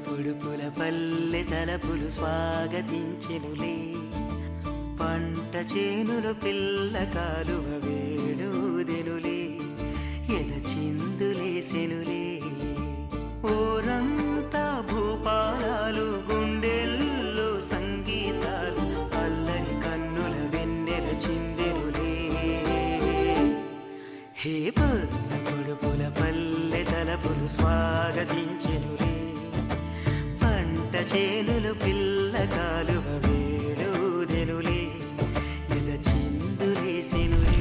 పొడుపుల పల్లె తలపులు స్వాగతించెనులే, పంట చేనులు పిల్ల కాలువ వేడుదెనులే, ఎద చిందులేసెనులే. ఊరంతా భూపాలాలు, గుండెల్లో సంగీతాలు, అల్లరి కన్నుల వెన్నెల చిందెనులే. హే పొడుపుల పల్లె తలపులు స్వాగతించెనులే, పంట చేనులు పిల్ల కాలువ వేడుదెనులే, ఎద చిందులేసెనులే.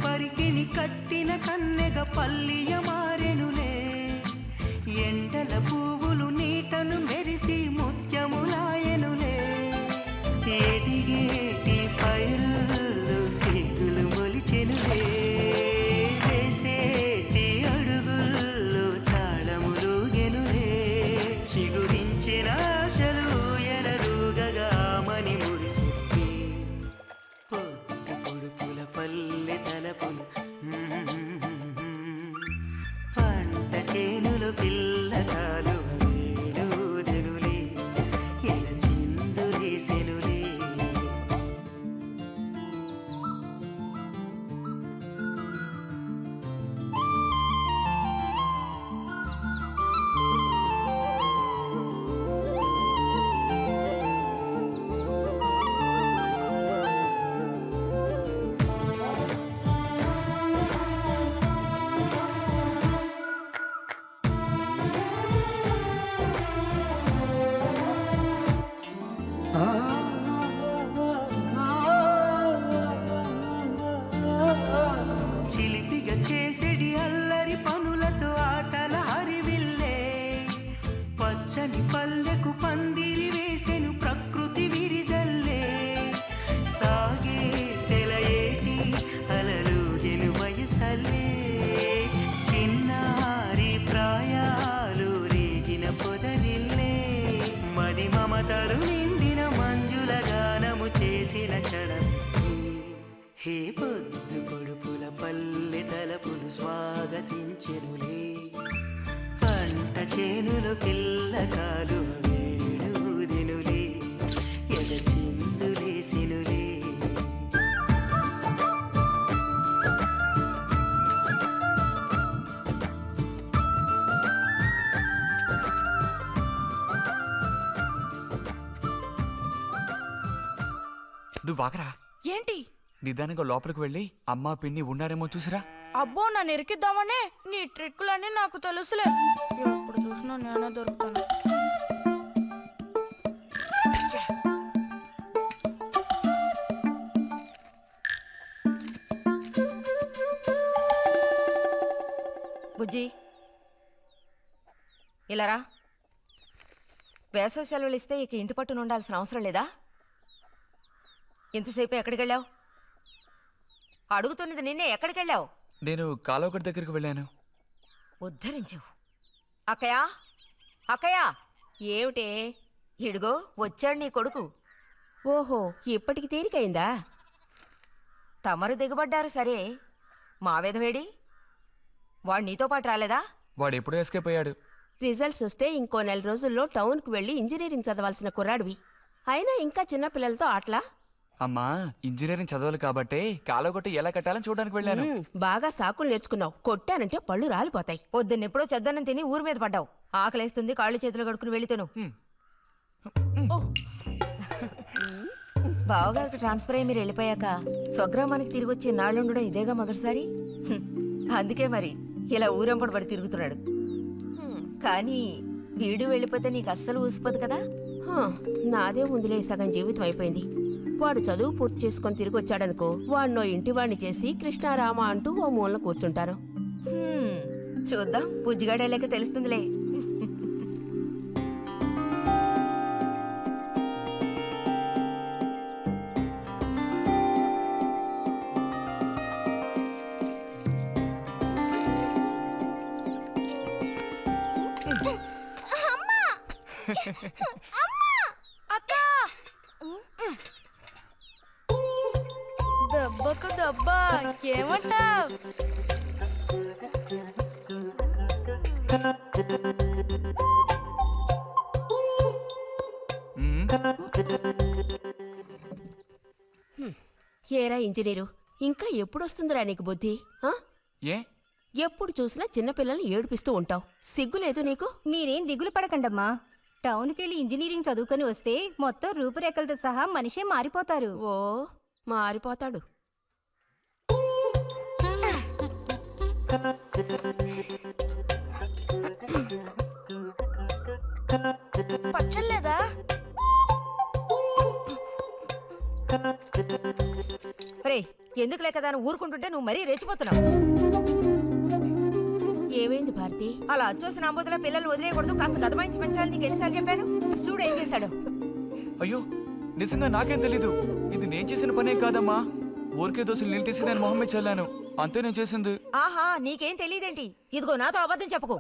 పరికిని కట్టిన కన్నెగ పల్లియ మారెనులే, ఎండల పువ్వులు నీటను మెరిసి ముత్యములాయనులే. ఎదిగేటి పైరులు సిగ్గులు మొలిచెనులే, వేసేటి అడుగుల్లో తాళములుగెనులే. చిగురించిన ఆశలు ఎనరుగగా మని మురిసిప్పి, పొడుపుల పల్లె తలపులు పంట చేనులు పిల్ల కాలువ వేడుదెనులే, ఎద చిందులేసెనులే. చిలిపిగా చేసేడి అల్లరి పనులతో ఆటల హరివిల్లే, పచ్చని పల్లెకు పందిరి వేసెను ప్రకృతి విరిజల్లే. సాగే సెలయేటి అలలుగెను వయసల్లే, చిన్నారి ప్రాయాలు రేగిన పొదరిల్లే. మది మమతలు నిండిన మంజుల గానము చేసిన క్షణం. హే పొడుపుల పల్లె తలపులు స్వాగతించెనులే, పంట చేనులు పిల్ల కాలువ వేడుదెనులే, ఎద చిందులేసెనులే. నువ్వు వాకరా. ఏంటి? నిదానంగా లోపలికి వెళ్ళి అమ్మా పిన్ని ఉన్నారేమో చూసిరా. అబ్బో, నన్ను ఇరికిద్దామనే నీ ట్రిక్కులన్నీ నాకు తెలుసులే. ఎప్పుడు చూసినా నేనే దొరుకుతాను. బుజ్జి ఇలారా. వేసవి సెలవులు ఇస్తే ఇక ఇంటి పట్టున ఉండాల్సిన అవసరం లేదా? ఇంతసేపు ఎక్కడికి వెళ్ళావు? అడుగుతున్నది నిన్నే, ఎక్కడికి వెళ్ళావు? నేను కాలువగడ్డ దగ్గరికి వెళ్ళాను. ఉద్ధరించావు. అక్కయ్యా, అక్కయ్యా. ఏమిటే? ఇడుగో వచ్చాడు నీ కొడుకు. ఓహో, ఇప్పటికి తీరికైందా? తమరు దిగబడ్డారు సరే, మా వెధవేడి వాడు నీతో పాటు రాలేదా? వాడు ఎప్పుడో ఎస్కేప్ అయ్యాడు. రిజల్ట్స్ వస్తే ఇంకో 4 రోజుల్లో టౌన్కి వెళ్ళి ఇంజనీరింగ్ చదవాల్సిన కుర్రాడివి. అయినా ఇంకా చిన్నపిల్లలతో ఆటలా? అమ్మా ఇంజనీరింగ్ చదవాలి కాబట్టే కాలగొట్టి ఎలా కట్టాలని చూడడానికి వెళ్ళాను. బాగా సాకులు నేర్చుకున్నావు. కొట్టానంటే పళ్ళు రాలిపోతాయి. పొద్దున్నెప్పుడో చెద్దన్నం తిని ఊరి మీద పడ్డావు. ఆకలేస్తుంది, కాళ్ళు చేతులు కడుక్కుని వెళితేను. బావగారికి ట్రాన్స్ఫర్ అయ్యి మీరు వెళ్ళిపోయాక స్వగ్రామానికి తిరిగి వచ్చి నాళ్ళుండడం ఇదేగా మొదటిసారి. అందుకే మరి ఇలా ఊరంపడి పడి తిరుగుతున్నాడు. కానీ వీడు వెళ్ళిపోతే నీకు అస్సలు ఊసిపోదు కదా. నాదే ముందులే సగం జీవితం అయిపోయింది. వాడు చదువు పూర్తి చేసుకొని తిరిగి వచ్చాడనుకో, వాడినో ఇంటి వాడిని చేసి కృష్ణారామ అంటూ ఓ మూలన కూర్చుంటారు. చూద్దాం, బుజ్జిగాడేళ్ళక తెలుస్తుందిలే. అక్క దెబ్బకు దెబ్బ ఏమంటావ్? ఏరా ఇంజనీరు, ఇంకా ఎప్పుడొస్తుందిరా నీకు బుద్ధి? ఆ? ఏ ఎప్పుడు చూసినా చిన్నపిల్లల్ని ఏడిపిస్తూ ఉంటావు. సిగ్గులేదు నీకు? మీరేం దిగులు పడకండమ్మా. టౌన్కెళ్ళి ఇంజనీరింగ్ చదువుకొని వస్తే మొత్తం రూపురేఖలతో సహా మనిషే మారిపోతారు. ఓ మారిపోతాడు. పచ్చలేదా? రే, ఎందుకు లేక దాన్ని ఊరుకుంటుంటే నువ్వు మరీ రెచ్చిపోతున్నావు. ఏమైంది భారతి? అలా అచ్చోసిన ఆంబోతుల పిల్లలు వదిలేయకూడదు, కాస్త గదమాయించి పెంచాలని నీకు ఎన్నిసార్లు చెప్పాను. చూడు ఏం చేశాడు. అయ్యో నిజంగా నాకేం తెలీదు. ఇది నేను చేసిన పనే కాదమ్మా. ఊరికే దోశలు నీళ్ళు తీసి నేను మొహం మీద చల్లాను, అంతే నేను చేసింది. ఆహా, నీకేం తెలియదేంటి? ఇదిగో నాతో అబద్ధం చెప్పకు.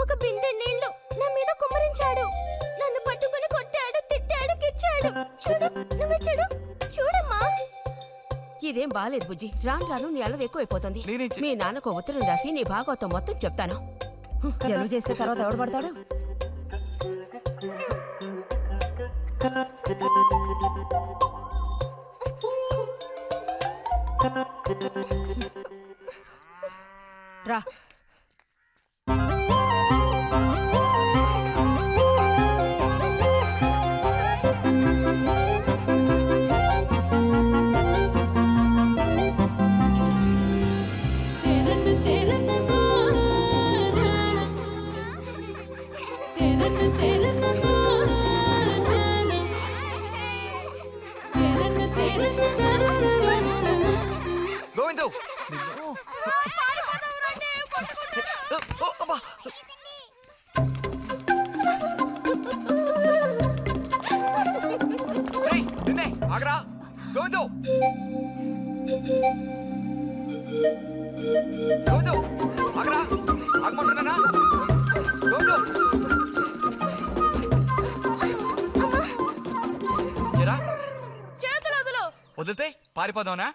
ఒక బిందె నీళ్లు నా మీద కుమ్మరించాడు. నన్ను పట్టుకుని కొట్టాడు, తిట్టాడు, కిచ్చాడు. చూడు, నువ్వే చూడు, చూడమ్మా. ఇదేం బాలేదు బుజ్జి. రాను రాను నీ అల్లరి ఎక్కువైపోతుంది. నేనేం మీ నాన్నకు ఉత్తరం రాసి నీ భాగవతం మొత్తం చెప్తాను. జలుబు చేస్తే తర్వాత ఎవడు పడతాడు? రా. గోవిందు ఆగరా. గోవిందు గోవిందు ఆగరా, ఆగమంటున్నానా? గోవిందు ఏరా, చేతులు వదులు. వదిలితే పారిపోదావునా?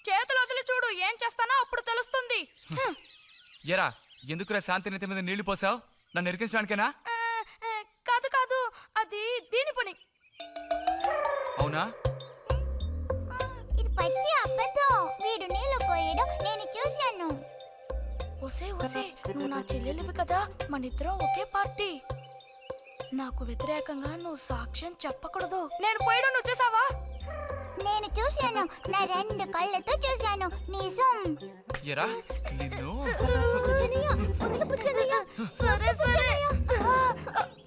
చేతులు వదిలి చూడు, ఏం చేస్తానో అప్పుడు తెలుస్తుంది. ఎరా, ఎందుకురా శాంతినిత మీద నీళ్లు పోసావు? నన్ను ఎరికించడానికేనా? కాదు కాదు, అది దీని పని. అవునా? ఇది పచ్చి అబద్ధం. వీడు నీళ్లు పోయడం నేను చూశాను. ఒసే ఒసే, నువ్వు నా చెల్లెలివి కదా, మనిద్దరం ఒకే పార్టీ. నాకు వ్యతిరేకంగా నువ్వు సాక్ష్యం చెప్పకూడదు. నేను పోయడం నువ్వు చూసావా? నేను చూశాను, నా 2 కళ్ళతో చూశాను. నిజం. ఎరా నిన్ను. సరే సరే,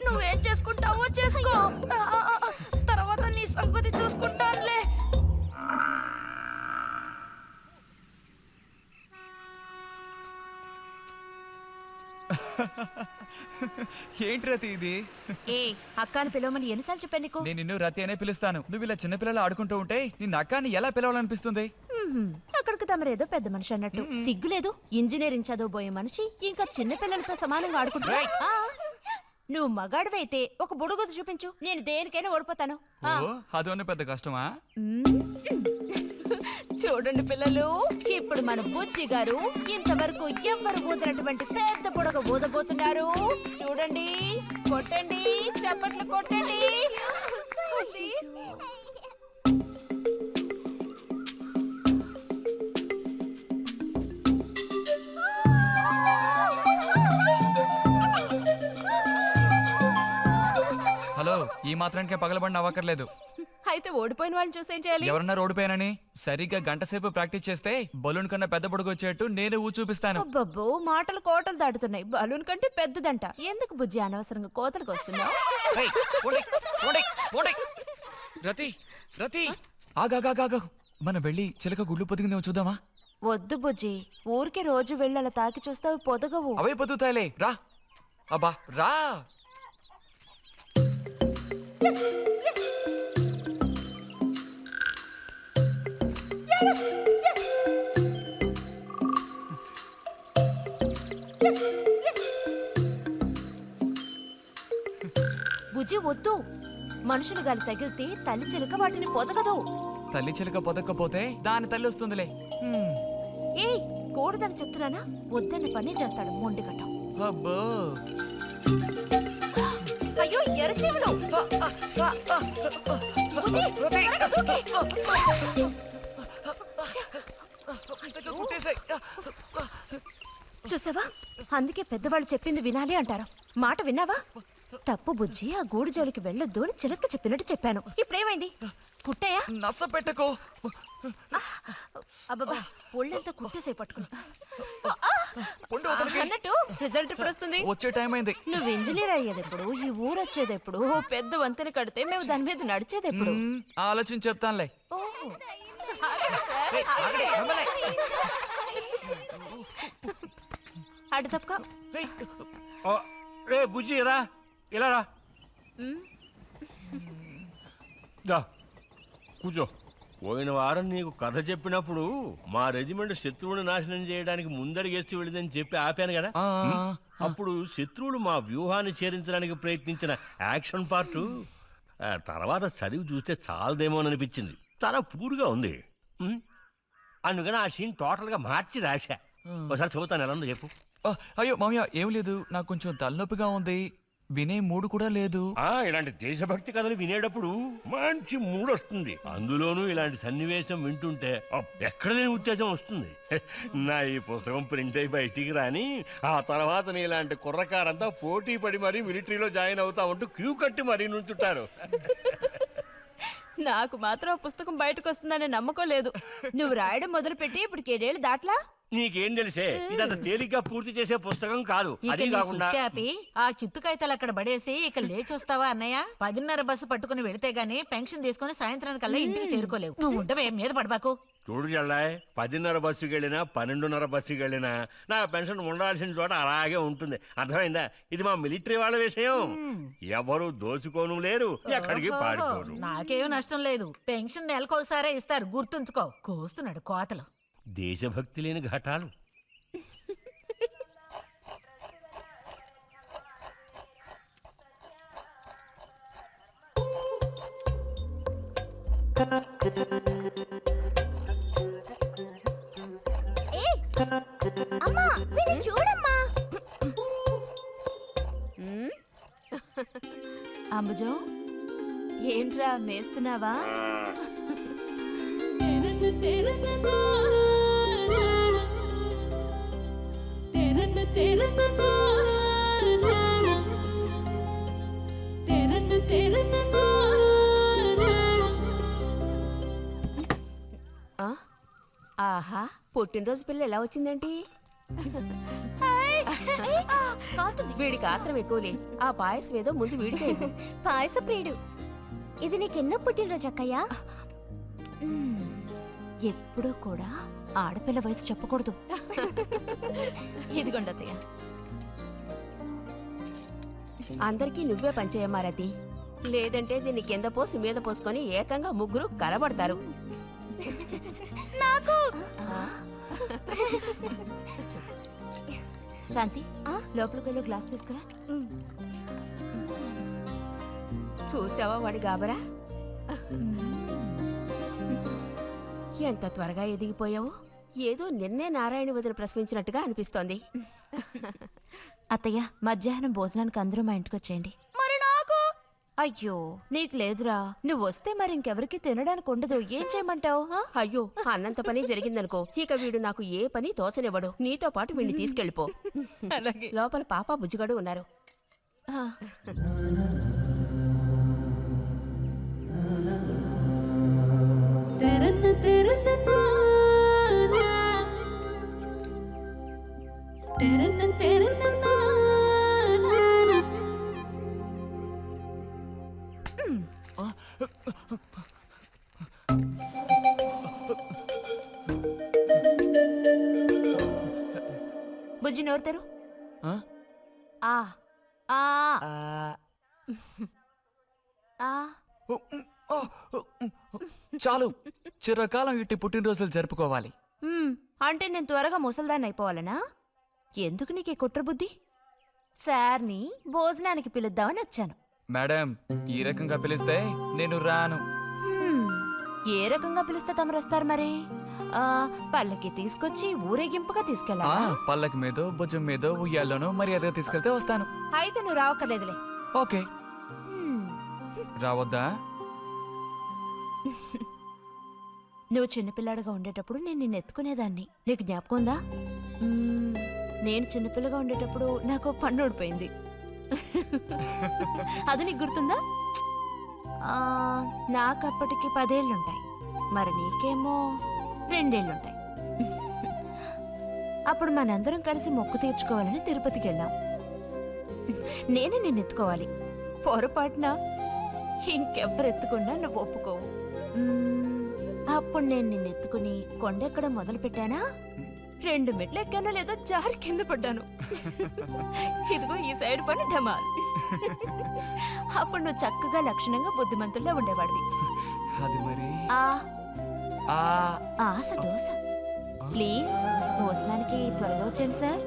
నువ్వేం చేసుకుంటావో చేసుకో. తర్వాత నీ సంగతి చూసుకుంటానులే. ఏంటి రతి ఇది? ఏ అక్కాని పిలవమని ఎన్నిసార్లు చెప్పాను నీకు? నేను నిన్ను రతి అనే పిలుస్తాను. నువ్వు ఇలా చిన్నపిల్లలు ఆడుకుంటూ ఉంటే నిన్న అక్కాని ఎలా పిలవాలనిపిస్తుంది? అక్కడికి తమరేదో పెద్ద మనిషి అన్నట్టు. సిగ్గులేదు? ఇంజనీరింగ్ చదవబోయే మనిషి ఇంకా చిన్న పిల్లలతో సమానంగా ఆడుకుంటా. నువ్వు మగాడివైతే ఒక బుడుగుద్దు చూపించు, నేను దేనికైనా ఓడిపోతాను. ఓ, అదోనే పెద్ద కష్టమా? చూడండి పిల్లలు, ఇప్పుడు మన బుజ్జి గారు ఇంతవరకు ఎవ్వరు ఊదినటువంటి పెద్ద బుడగ ఊదబోతున్నారు. చూడండి, కొట్టండి, చప్పట్లు కొట్టండి. తల్లి. హలో, ఈ మాత్రానికే పగలబడిన అవ్వకర్లేదు. అయితే ఓడిపోయిన వాళ్ళని చూసేం చేయాలి? ఎవరన్నా ఓడిపోయానని సరిగ్గా గంట సేపు ప్రాక్టీస్ చేస్తే బలూన్ కన్నా పెద్ద పొడుగు వచ్చేట్టు నేనే ఊ చూపిస్తాను. అబ్బబ్బో, మాటలు కోటలు దాటుతున్నాయి. బలూన్ కంటే పెద్దదంట. ఎందుకు బుజ్జి అనవసరంగా కోతలకు వస్తున్నావు? ఏయ్, పోండి, పోండి, పోండి. రతి, రతి, ఆగాగాగాగు. మనం వెళ్ళి చిలక గుళ్ళు పొదిగిందేమో చూద్దామా? వద్దు బుజ్జి, ఊరికి రోజు వెళ్ళి అలా తాకి చూస్తావు, పొదగవు. అవే పొద్దుతాయిలే, రా. అబ్బా రా. బుజ్జి వద్దు, మనుషులు గాలి తగిలితే తల్లి చిలక వాటిని పొదగదు. తల్లి చిలక పొదక్కపోతే దాని తల్లి వస్తుందిలే. హ్మ్. ఏయ్, కూడదని చెప్తున్నానా? వద్దన్న పని చేస్తాడు మొండిగటం. అబ్బో. అయ్యో, ఎర్రచీమలు! బుజ్జి, త్వరగా దూకి. కుట్టేసాయి. చూసావా, అందుకే పెద్దవాళ్ళు చెప్పింది వినాలి అంటారు. మాట విన్నావా? తప్పు బుజ్జి, ఆ గూడు జోలికి వెళ్ళొద్దు అని చిలక చెప్పినట్టు చెప్పాను. ఇప్పుడేమైంది? కుట్టాయా? నస పెట్టకో. అబ్బబ్బా, ఒళ్ళంతా కుట్టేసే పట్టుకుని. పొండు అవతలికి. అన్నట్టు రిజల్ట్ ఇప్పుడు వస్తుంది. వచ్చే టైం అయింది. నువ్వు ఇంజనీర్ అయ్యేది ఎప్పుడు? ఈ ఊరు వచ్చేది ఎప్పుడు? ఓ పెద్ద వంతెన కడితే మేము దాని మీద నడిచేది ఎప్పుడు? ఆలోచించి చెప్తానులే. ఓహో. అటు తప్పక. రే బుజ్జి రా, ఇలా రా. దా కూర్చో. పోయిన వారం నీకు కథ చెప్పినప్పుడు మా రెజిమెంట్ శత్రువుని నాశనం చేయడానికి ముందడిగేస్తూ వెళ్ళిందని చెప్పి ఆపాను కదా. అప్పుడు శత్రువులు మా వ్యూహాన్ని చేరించడానికి ప్రయత్నించిన యాక్షన్ పార్ట్ తర్వాత చదివి చూస్తే చాలదేమోననిపించింది. చాలా పూర్గా ఉంది. అందుకని ఆ సీన్ టోటల్గా మార్చి రాశా. ఒకసారి చదువుతాను, ఎలా ఉందో చెప్పు. అయ్యో మామయ్య, ఏం లేదు, నాకు కొంచెం తలనొప్పిగా ఉంది. వినే మూడు కూడా లేదు. ఇలాంటి దేశభక్తి కథలు వినేటప్పుడు మంచి మూడ్ వస్తుంది. అందులోనూ ఇలాంటి సన్నివేశం వింటుంటే ఎక్కడ లేని ఉత్తేజం వస్తుంది. నా ఈ పుస్తకం ప్రింట్ అయి బయటికి రాని ఆ తర్వాత నీ ఇలాంటి కుర్రకారంతా పోటీ పడి మరీ మిలిటరీలో జాయిన్ అవుతా ఉంటూ క్యూ కట్టి మరీ నుంచుంటారు. నాకు మాత్రం పుస్తకం బయటకు వస్తుందనే నమ్మకం లేదు. నువ్వు రాయడం మొదలుపెట్టి ఇప్పుడు 7 ఏళ్ళు దాట్లా. నీకేం తెలిసే, ఇదంత తేలిగ్గా పూర్తి చేసే పుస్తకం కాదు. అదే కాకుండా ఆ చిత్తుకాయతలు అక్కడ పడేసి ఇక లేచొస్తావా అన్నయ్య? 10:30 బస్సు పట్టుకుని వెళితే గానీ పెన్షన్ తీసుకుని సాయంత్రానికల్లా ఇంటికి చేరుకోలేవు. నువ్వు ఉండవే, మీద పడబాకు. చూడు జల్లాయ్, 10:30 బస్సుకి వెళ్ళినా 12:30 బస్సుకి వెళ్ళినా నా పెన్షన్ ఉండాల్సిన చోట అలాగే ఉంటుంది. అర్థమైందా? ఇది మా మిలిటరీ వాళ్ళ విషయం. ఎవరు దోచుకోను లేరు, ఎక్కడికి పారిపోరు. నాకేం నష్టం లేదు. పెన్షన్ నెలకొకసారే ఇస్తారు, గుర్తుంచుకో. కోస్తున్నాడు కోతలు. దేశభక్తి లేని ఘటాలు. అమ్మా, వీడిని చూడమ్మా. అంబుజం, ఏంట్రా మేస్తున్నావా? ఆహా, పుట్టినరోజు పిల్ల ఎలా వచ్చిందేంటి? వీడికి ఆత్రం ఎక్కువలే. ఆ పాయసం ఏదో ముందు వీడికే ఇవ్వు. పాయస ప్రియుడు. ఇది నీకెన్నో పుట్టినరోజు అక్కయ్యా? ఎప్పుడూ కూడా ఆడపిల్ల వయసు చెప్పకూడదు. ఇదిగోండి అత్తయ్య. అందరికీ నువ్వే పంచేయమారతి. లేదంటే దీన్ని కింద పోసి మీద పోసుకొని ఏకంగా ముగ్గురు కలబడతారు. నాకు శాంతి, లోపలికి వెళ్ళి గ్లాస్ తీసుకురా. చూసావా వాడి గాబరా? ఎంత త్వరగా ఎదిగిపోయావు. ఏదో నిన్నే నారాయణ వదిన ప్రసవించినట్టుగా అనిపిస్తోంది. అత్తయ్య, మధ్యాహ్నం భోజనానికి అందరూ మా ఇంటికి వచ్చేయండి. మరి నాకు అయ్యో నీకు లేదురా నువ్వు వస్తే మరి ఇంకెవరికి తినడానికి ఉండదు ఏం చేయమంటావు అయ్యో అన్నంత పని జరిగిందనుకో ఇక వీడు నాకు ఏ పని తోచనివ్వడు నీతో పాటు వీడిని తీసుకెళ్ళిపో లోపల పాప బుజ్జిగాడు ఉన్నారు బుజ్జి నోరుతారు ఆ? ఆ ఆ ఆ చాలు చిరకాలం ఇట్టి పుట్టినరోజులు జరుపుకోవాలి. అంటే నేను త్వరగా ముసల్దాన్ని అయిపోవాలనా ఎందుకు నీకు కుట్ర బుద్ధి సార్ని భోజనానికి పిలుద్దామని వచ్చాను మేడం ఈ రకంగా పిలిస్తే నేను రాను. హ్మ్, ఏ రకంగా పిలిస్తే తమరు వస్తారు మరి పల్లకి తీసుకొచ్చి ఊరేగింపుగా ఆ, తీసుకెళ్ళాలా పల్లకి మీదో భుజం మీదో ఉయ్యాల్లోనో మర్యాదగా తీసుకెళ్తే వస్తాను. అయితే నువ్వు రావక్కర్లేదులే ఓకే హ్మ్, రావద్దా? నువ్వు చిన్నపిల్లాడిగా ఉండేటప్పుడు నేను నిన్ను ఎత్తుకునేదాన్ని నీకు జ్ఞాపకం ఉందా నేను చిన్నపిల్లగా ఉండేటప్పుడు నాకు పన్ను ఊడిపోయింది అది నీకు గుర్తుందా నాకు అప్పటికి 10 ఏళ్ళుంటాయి మరి నీకేమో 2 ఏళ్ళుంటాయి అప్పుడు మనందరం కలిసి మొక్కు తీర్చుకోవాలని తిరుపతికి వెళ్ళాం నేనే నిన్ను ఎత్తుకోవాలి పొరపాటున ఇంకెవ్వరు ఎత్తుకున్నా నువ్వు ఒప్పుకోవు అప్పుడు నేను నిన్ను ఎత్తుకుని కొండెక్కడం మొదలు పెట్టానా 2 మెట్లు ఎక్కానో లేదో జారి కింద పడ్డాను ఇదిగో ఈ సైడ్ పని ఢమాల్ అప్పుడు నువ్వు చక్కగా లక్షణంగా బుద్ధిమంతుల్లో ఉండేవాడివి అది మరి ఆ ఆ ఆశ దోశ ప్లీజ్ భోజనానికి త్వరగా వచ్చండి సార్